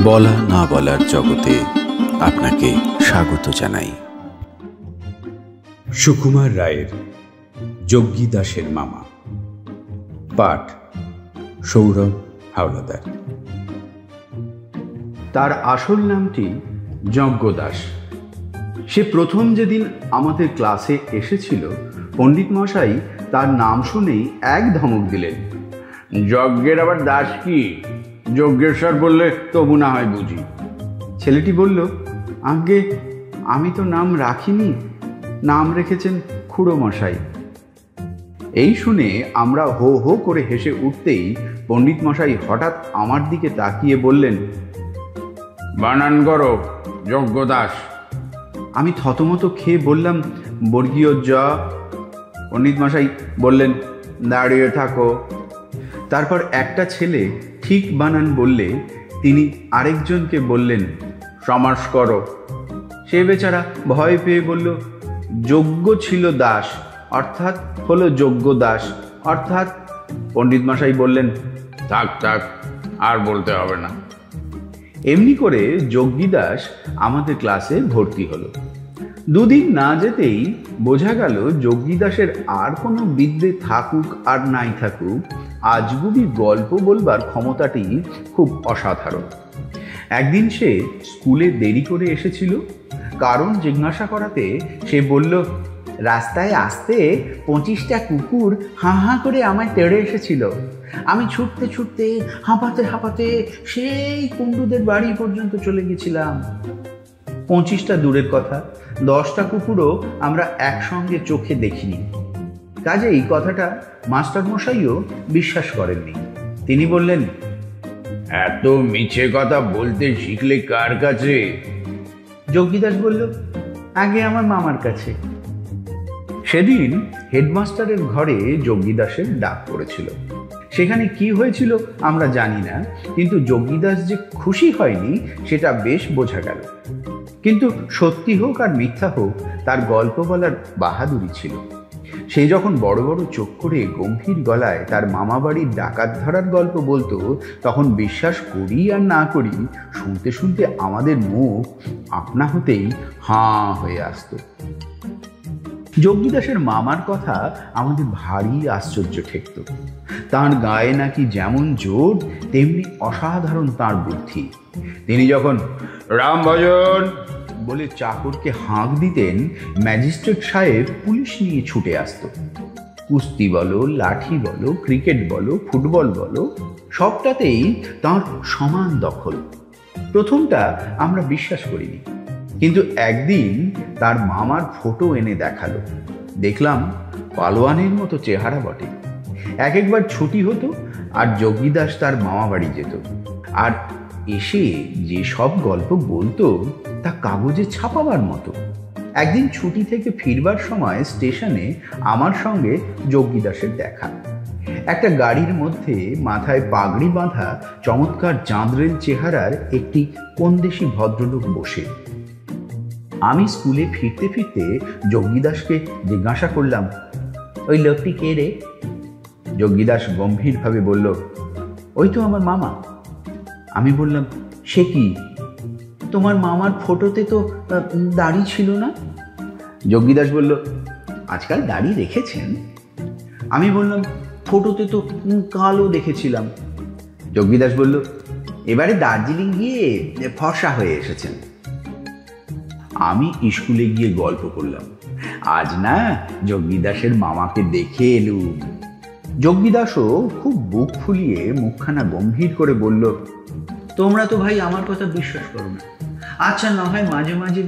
বলা না বলার জগতে আপনাকে স্বাগত জানাই। সুকুমার রায়ের যজ্ঞী দাসের মামা, পাঠ সৌরভ হাওলাদার। তার আসল নামটি যজ্ঞ দাস। সে প্রথম যেদিন আমাদের ক্লাসে এসেছিল, পণ্ডিত মশাই তার নাম শুনেই এক ধমক দিলেন, যজ্ঞের আবার দাস কি? যজ্ঞেশ্বর বললে তবু না হয় বুঝি। ছেলেটি বলল, আজ্ঞে আমি তো নাম রাখিনি, নাম রেখেছেন খুড়ো মশাই। এই শুনে আমরা হো হো করে হেসে উঠতেই পণ্ডিত মশাই হঠাৎ আমার দিকে তাকিয়ে বললেন, বানান করো যজ্ঞ দাস। আমি থতমত খেয়ে বললাম, বর্গীয় জ। পণ্ডিত মশাই বললেন, দাঁড়িয়ে থাকো। তারপর একটা ছেলে ঠিক বানান বললে তিনি আরেকজনকে বললেন, সমাস করো। সে বেচারা ভয় পেয়ে বলল, যজ্ঞ ছিল দাস অর্থাৎ হলো যজ্ঞ দাস অর্থাৎ। পণ্ডিত মশাই বললেন, থাক থাক, আর বলতে হবে না। এমনি করে যজ্ঞী দাস আমাদের ক্লাসে ভর্তি হলো। দুদিন না যেতেই বোঝা গেল যজ্ঞী দাসের আর কোনো বিদ্যে থাকুক আর নাই থাকুক, আজগুবি গল্প বলবার ক্ষমতাটি খুব অসাধারণ। একদিন সে স্কুলে দেরি করে এসেছিল। কারণ জিজ্ঞাসা করাতে সে বলল, রাস্তায় আসতে 25টা কুকুর হাঁ হাঁ করে আমায় তেড়ে এসেছিল। আমি ছুটতে ছুটতে হাঁপাতে হাঁপাতে সেই কুণ্ডুদের বাড়ি পর্যন্ত চলে গেছিলাম। 25টা দূরের কথা, 10টা কুকুরও আমরা একসঙ্গে চোখে দেখিনি। কাজে এই কথাটা মাস্টার মশাইও বিশ্বাস করেননি। তিনি বললেন, এত মিছে কথা বলতে শিখলে কার কাছে? যজ্ঞী দাস বলল, আগে আমার মামার কাছে। সেদিন হেডমাস্টারের ঘরে যজ্ঞী দাসের ডাক পড়েছিল। সেখানে কি হয়েছিল আমরা জানি না, কিন্তু যজ্ঞী দাস যে খুশি হয়নি সেটা বেশ বোঝা গেল। কিন্তু সত্যি হোক আর মিথ্যা হোক, তার গল্প বলার বাহাদুরি ছিল। সে যখন বড় বড় চোখ করে গম্ভীর গলায় তার মামা বাড়ির ডাকাত ধরার গল্প বলতো, তখন বিশ্বাস করি আর না করি শুনতে শুনতে আমাদের মুখ আপনা হতেই হাঁ হয়ে আসতো। যজ্ঞী দাসের মামার কথা আমাদের ভারী আশ্চর্য ঠেকত। তাঁর গায়ে নাকি যেমন জোর, তেমনি অসাধারণ তাঁর বুদ্ধি। তিনি যখন রাম ভজন বলে চাকরকে হাঁক দিতেন, ম্যাজিস্ট্রেট সাহেব পুলিশ নিয়ে ছুটে আসত। কুস্তি বলো, লাঠি বলো, ক্রিকেট বলো, ফুটবল বলো, সবটাতেই তাঁর সমান দখল। প্রথমটা আমরা বিশ্বাস করিনি, কিন্তু একদিন তার মামার ফটো এনে দেখালো। দেখলাম পালোয়ানের মতো চেহারা বটে। একবার ছুটি হতো আর যজ্ঞী দাস তার মামা বাড়ি যেত, আর এসে যে সব গল্প বলতো তা কাগজে ছাপাবার মতো। একদিন ছুটি থেকে ফিরবার সময় স্টেশনে আমার সঙ্গে যজ্ঞী দাসের দেখা। একটা গাড়ির মধ্যে মাথায় পাগড়ি বাঁধা চমৎকার চাঁদরেল চেহারার একটি কোনদেশি ভদ্রলোক বসে। আমি স্কুলে ফিরতে ফিরতে যজ্ঞী দাসকে জিজ্ঞাসা করলাম, ওই লোকটি কে রে? যজ্ঞী দাস গম্ভীরভাবে বলল, ওই তো আমার মামা। আমি বললাম, সে কি? তোমার মামার ফটোতে তো দাড়ি ছিল না। যজ্ঞী দাস বলল, আজকাল দাড়ি রেখেছেন। আমি বললাম, ফটোতে তো কালো দেখেছিলাম। যজ্ঞী দাস বলল, এবারে দার্জিলিং গিয়ে ফর্সা হয়ে এসেছেন। আমি স্কুলে গিয়ে গল্প করলাম, আজ না যজ্ঞী দাসের মামাকে দেখে এলুম। যজ্ঞী দাসও খুব বুক ফুলিয়ে মুখখানা গম্ভীর করে বলল, তোমরা তো ভাই আমার কথা বিশ্বাস করো না। আচ্ছা, না হয় মাঝে মাঝে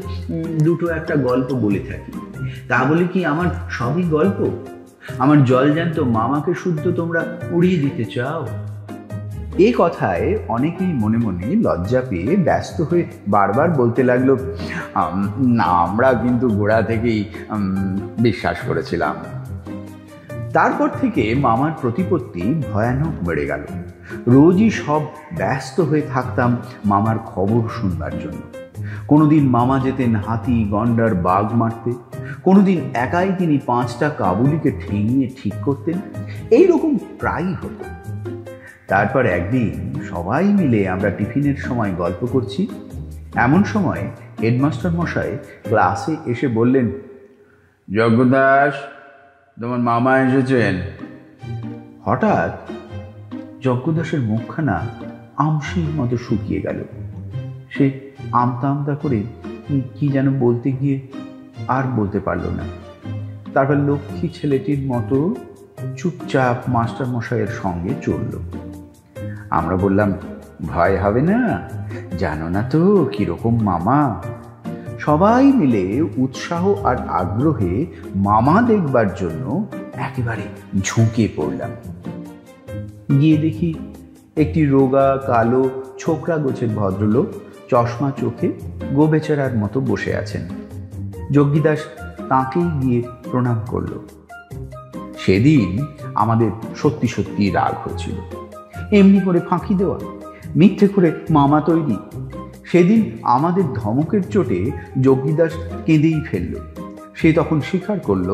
দুটো একটা গল্প বলে থাকি, তা বলে কি আমার সবই গল্প? আমার জলজ্যান্ত মামাকে শুদ্ধ তোমরা উড়িয়ে দিতে চাও? এই কথায় অনেকেই মনে মনে লজ্জা পেয়ে ব্যস্ত হয়ে বারবার বলতে লাগলো, না, আমরা কিন্তু গোড়া থেকেই বিশ্বাস করেছিলাম। তারপর থেকে মামার প্রতিপত্তি ভয়ানক বেড়ে গেল। রোজই সব ব্যস্ত হয়ে থাকতাম মামার খবর শুনবার জন্য। কোনোদিন মামা যেতেন হাতি, গন্ডার, বাঘ মারতে। কোনোদিন একাই তিনি 5টা কাবুলিকে ঠেঙিয়ে ঠিক করতেন। এইরকম প্রায়ই হতো। তারপর একদিন সবাই মিলে আমরা টিফিনের সময় গল্প করছি। এমন সময় হেডমাস্টার মশাই ক্লাসে এসে বললেন, যজ্ঞদাস, তোমার মামা এসেছেন। হঠাৎ যজ্ঞদাসের মুখখানা আমশির মতো শুকিয়ে গেল। সে আমতা আমতা করে কি যেন বলতে গিয়ে আর বলতে পারল না। তারপর লক্ষ্মী ছেলেটির মতো চুপচাপ মাস্টার মশাইয়ের সঙ্গে চলল। আমরা বললাম, ভয় হবে না, জানো না তো কিরকম মামা। সবাই মিলে উৎসাহ আর আগ্রহে মামা দেখবার জন্য একেবারে ঝুঁকে পড়লাম। গিয়ে দেখি একটি রোগা কালো ছোকরা গোছের ভদ্রলোক চশমা চোখে গোবেচারার মতো বসে আছেন। যজ্ঞদাস তাঁকেই গিয়ে প্রণাম করল। সেদিন আমাদের সত্যি সত্যি রাগ হয়েছিল। এমনি করে ফাঁকি দেওয়া, মিথ্যে করে মামা তৈরি। সেদিন আমাদের ধমকের চোটে যজ্ঞদাস কেঁদেই ফেলল। সে তখন স্বীকার করল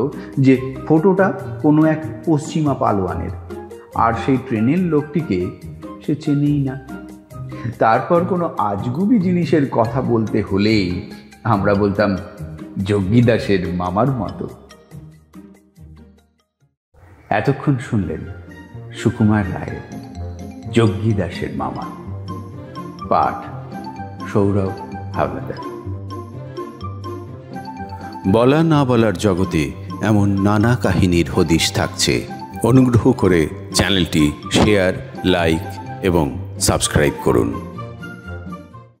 যে ফটোটা কোনো এক পশ্চিমা পালোয়ানের, আর সেই ট্রেনের লোকটিকে সে চেনেই না। তারপর কোনো আজগুবি জিনিসের কথা বলতে হলেই আমরা বলতাম যজ্ঞদাসের মামার মতো। এতক্ষণ শুনলেন সুকুমার রায়ের যজ্ঞদাসের মামা, পাঠ সৌরভ হাওলাদার। বলা না বলার জগতে এমন নানা কাহিনীর হদিশ থাকছে। অনুগ্রহ করে চ্যানেলটি শেয়ার, লাইক এবং সাবস্ক্রাইব করুন।